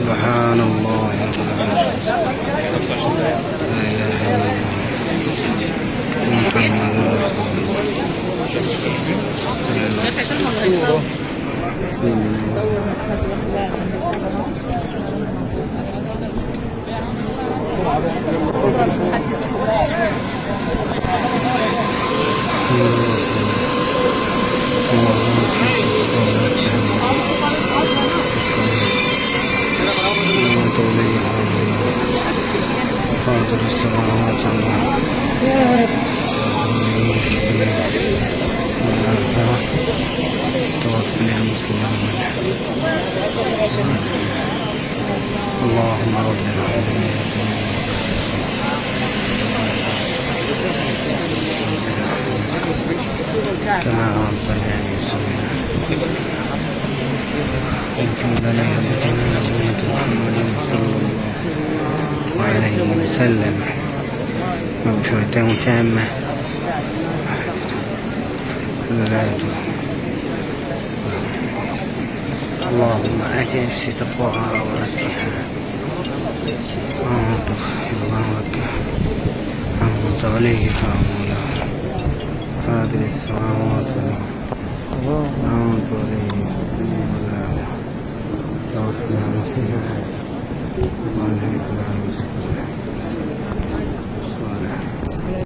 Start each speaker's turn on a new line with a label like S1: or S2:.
S1: سبحان الله لا إله إلا الله محمد رسول فاطر السماوات والأرض توفني مسلما اللهم رب العالمين كما ربنا اغفر لنا ولنا محمد صلى الله عليه وسلم مغفرة تامة اللهم آت نفسي تقواها وزكها أنت خير من زكاها أنت وليها ومولاها فاطر السماوات والأرض أنت وليها ومولاها توفنا مسلما وألهمنا